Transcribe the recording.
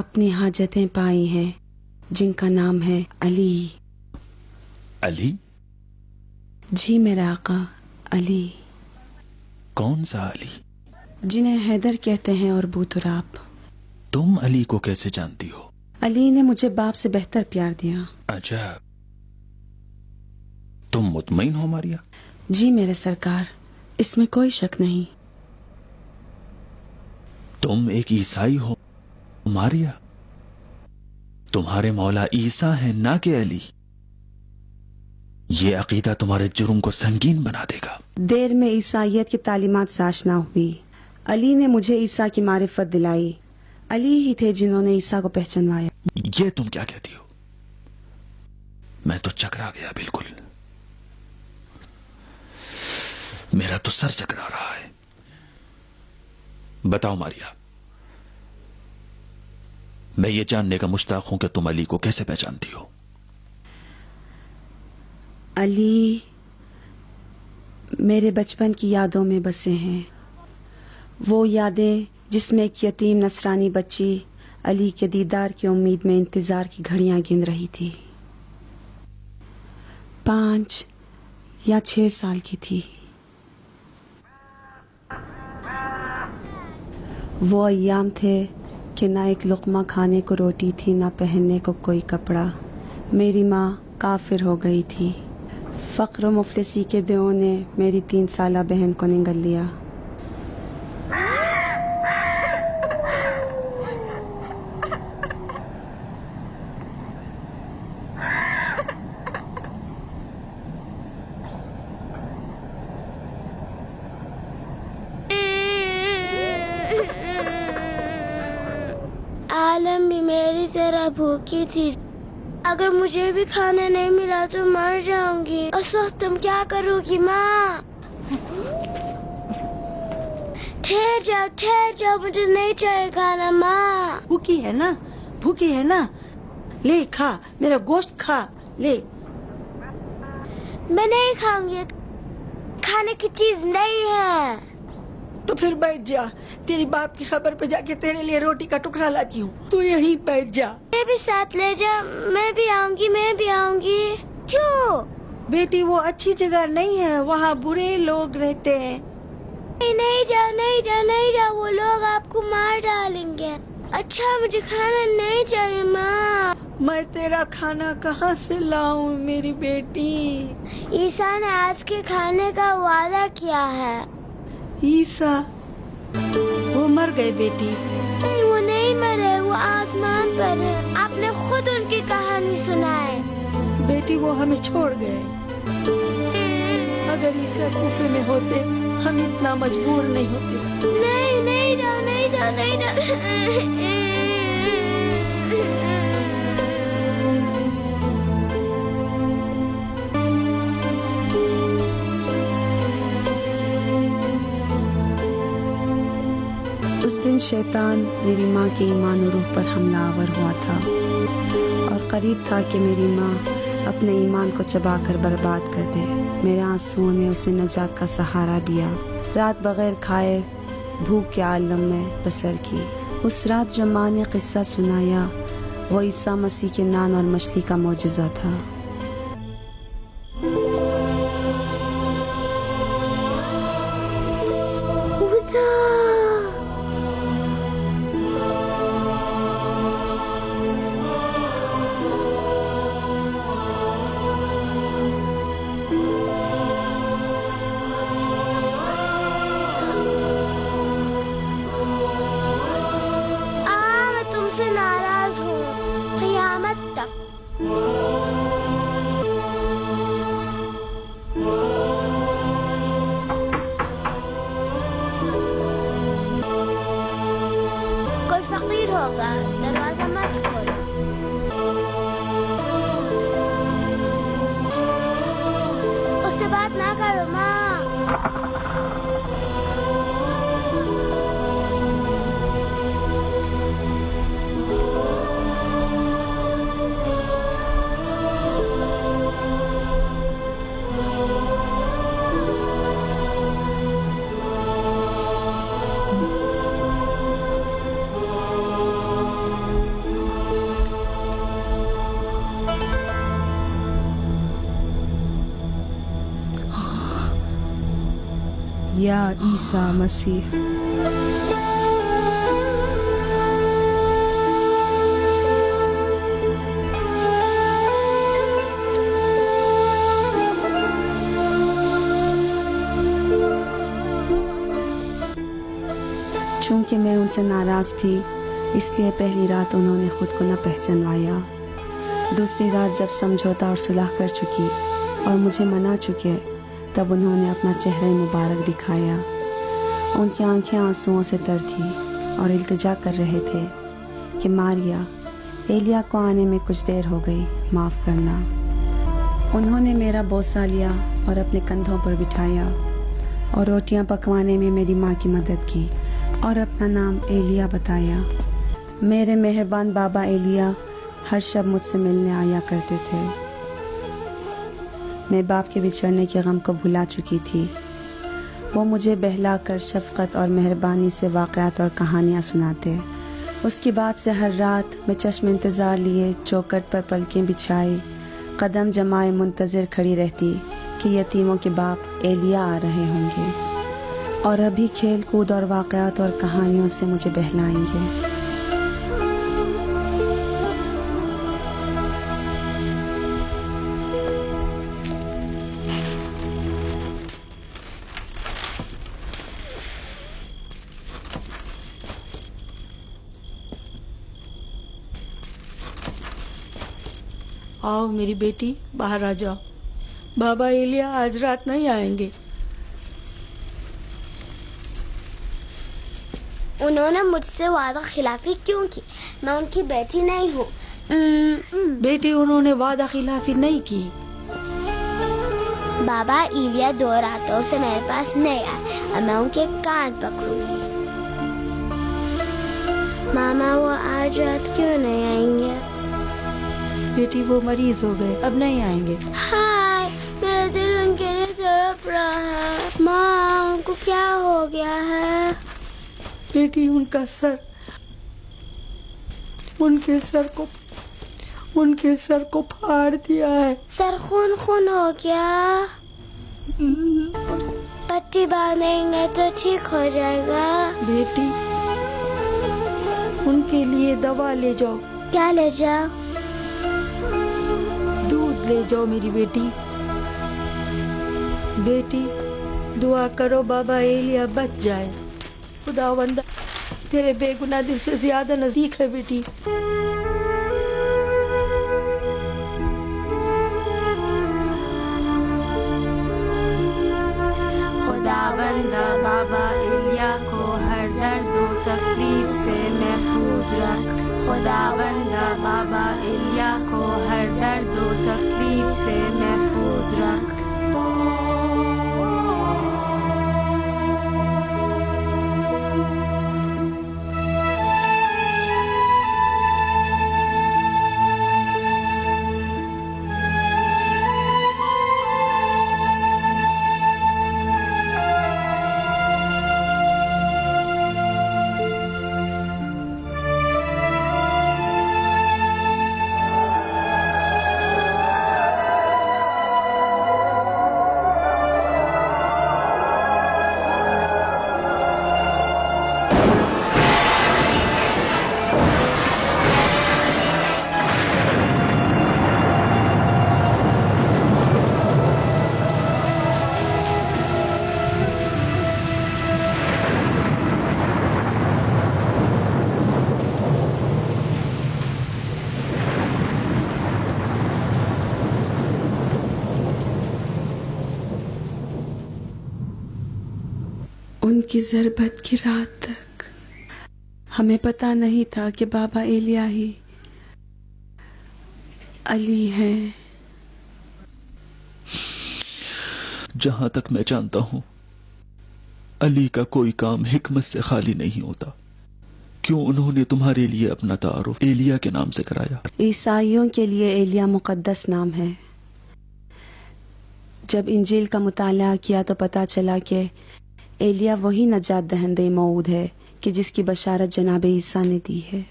اپنی حاجتیں پائی ہیں جن کا نام ہے علی۔ علی؟ جی میرا آقا، علی۔ کون سا علی؟ جنہیں حیدر کہتے ہیں اور ابو تراب۔ تم علی کو کیسے جانتی ہو؟ علی نے مجھے باپ سے بہتر پیار دیا۔ اچھا، تم مطمئن ہو ماریا؟ جی میرے سرکار، اس میں کوئی شک نہیں۔ تم ایک عیسائی ہو ماریا، تمہارے مولا عیسیٰ ہیں نہ کہ علی۔ یہ عقیدہ تمہارے جرم کو سنگین بنا دے گا۔ دیر میں عیسائیت کی تعلیمات سے آشنا ہوئی۔ علی نے مجھے عیسیٰ کی معرفت دلائی۔ علی ہی تھے جنہوں نے عیسیٰ کو پہچانوایا۔ یہ تم کیا کہتی ہو؟ میں تو چکرا گیا بالکل، میرا تو سر چکرا رہا ہے۔ بتاؤ ماریا، میں یہ جاننے کا مشتاق ہوں کہ تم علی کو کیسے پہچانتی ہو؟ علی میرے بچپن کی یادوں میں بسے ہیں، وہ یادیں جس میں ایک یتیم نصرانی بچی علی کے دیدار کی امید میں انتظار کی گھڑیاں گن رہی تھی۔ 5 یا 6 سال کی تھی۔ وہ ایام تھے کہ نہ ایک لقمہ کھانے کو روٹی تھی، نہ پہننے کو کوئی کپڑا۔ میری ماں کافر ہو گئی تھی۔ فقر و مفلسی کے دیوں نے میری 3 سالہ بہن کو نگل لیا۔ عالم بھی میری طرح بھوکی تھی، اگر مجھے بھی کھانا نہیں ملا تو مر جاؤں گی۔ اس وقت تم کیا کرو گی ماں؟ ٹھہر جاؤ، مجھے نہیں چاہیے کھانا ماں۔ بھوکی ہے نا، بھوکی ہے نا، لے کھا، میرا گوشت کھا، لے۔ میں نہیں کھاؤں گی، کھانے کی چیز نہیں ہے۔ تو پھر بیٹھ جا، تیری باپ کی خبر پہ جا کے تیرے لیے روٹی کا ٹکڑا لاتی ہوں، تو یہیں بیٹھ جا۔ میں بھی ساتھ لے جا، میں بھی آؤں گی۔ کیوں؟ بیٹی وہ اچھی جگہ نہیں ہے، وہاں برے لوگ رہتے ہیں۔ نہیں جاؤ، وہ لوگ آپ کو مار ڈالیں گے۔ اچھا مجھے کھانا نہیں چاہیے ماں۔ میں تیرا کھانا کہاں سے لاؤں میری بیٹی؟ عیسیٰ نے آج کے کھانے کا وعدہ کیا ہے۔ عیسیٰ وہ مر گئے بیٹی۔ نہیں، وہ نہیں مرے، وہ آسمان پر ہے۔ آپ نے خود ان کی کہانی سنائے۔ بیٹی وہ ہمیں چھوڑ گئے۔ اگر عیسیٰ کوفے میں ہوتے ہم اتنا مجبور نہیں ہوتے۔ نہیں جاؤ۔ اس دن شیطان میری ماں کے ایمان و روح پر حملہ آور ہوا تھا، اور قریب تھا کہ میری ماں اپنے ایمان کو چبا کر برباد کر دے۔ میرے آنسوؤں نے اسے نجات کا سہارا دیا۔ رات بغیر کھائے بھوک کے عالم میں بسر کی۔ اس رات جو ماں نے قصہ سنایا وہ عیسیٰ مسیح کے نان اور مچھلی کا معجزہ تھا۔ کوئی فقیر ہوگا، دروازہ مت کھولو۔ اس سے بات نہ کرو ماں۔ یا عیسیٰ مسیح۔ چونکہ میں ان سے ناراض تھی اس لیے پہلی رات انہوں نے خود کو نہ پہچانوایا۔ دوسری رات جب سمجھوتا اور صلح کر چکی اور مجھے منا چکے تب انہوں نے اپنا چہرہ مبارک دکھایا۔ ان کی آنکھیں آنسوؤں سے تر تھی اور التجا کر رہے تھے کہ ماریا، ایلیا کو آنے میں کچھ دیر ہو گئی، معاف کرنا۔ انہوں نے میرا بوسہ لیا اور اپنے کندھوں پر بٹھایا اور روٹیاں پکوانے میں میری ماں کی مدد کی اور اپنا نام ایلیا بتایا۔ میرے مہربان بابا ایلیا ہر شب مجھ سے ملنے آیا کرتے تھے۔ میں باپ کے بچھڑنے کے غم کو بھلا چکی تھی۔ وہ مجھے بہلا کر شفقت اور مہربانی سے واقعات اور کہانیاں سناتے۔ اس کی بات سے ہر رات میں چشم انتظار لیے چوکٹ پر پلکیں بچھائے قدم جمائے منتظر کھڑی رہتی کہ یتیموں کے باپ ایلیا آ رہے ہوں گے اور ابھی کھیل کود اور واقعات اور کہانیوں سے مجھے بہلائیں گے۔ آؤ میری بیٹی، باہر آ جاؤ۔ بابا ایلیا آج رات نہیں آئیں گے۔ انہوں نے مجھ سے وعدہ خلافی کیوں کی؟ میں ان کی بیٹی نہیں ہوں۔ بیٹی، انہوں نے وعدہ خلافی نہیں کی۔ بابا ایلیا 2 راتوں سے میرے پاس نہیں آئے اور میں ان کے کان پکڑوں گی۔ ماما، وہ آج رات کیوں نہیں آئیں گے؟ بیٹی، وہ مریض ہو گئے، اب نہیں آئیں گے۔ ہائے، میرا دل ان کے لیے تڑپ رہا ہے۔ ماں، ان کو کیا ہو گیا ہے؟ بیٹی، ان کے سر کو پھاڑ دیا ہے۔ سر خون ہو گیا؟ پٹی باندھیں گے تو ٹھیک ہو جائے گا۔ بیٹی، ان کے لیے دوا لے جاؤ۔ کیا لے جاؤ؟ دودھ لے جاؤ میری بیٹی۔ بیٹی، دعا کرو بابا ایلیا بچ جائے۔ خداوند تیرے بے گناہ دل سے زیادہ نزدیک ہے بیٹی۔ خداوند بابا ایلیا کو ہر درد و تکلیف سے محفوظ رکھ۔ خداوند بابا ایلیا کو ہر درد و تکلیف سے محفوظ رکھ۔ ان کی ضربت کی رات تک ہمیں پتا نہیں تھا کہ بابا ایلیا ہی علی ہیں۔ جہاں تک میں جانتا ہوں علی کا کوئی کام حکمت سے خالی نہیں ہوتا۔ کیوں انہوں نے تمہارے لیے اپنا تعارف ایلیا کے نام سے کرایا؟ عیسائیوں کے لیے ایلیا مقدس نام ہے۔ جب انجیل کا مطالعہ کیا تو پتا چلا کہ ایلیا وہی نجات دہندہ موعود ہے کہ جس کی بشارت جناب عیسیٰ نے دی ہے۔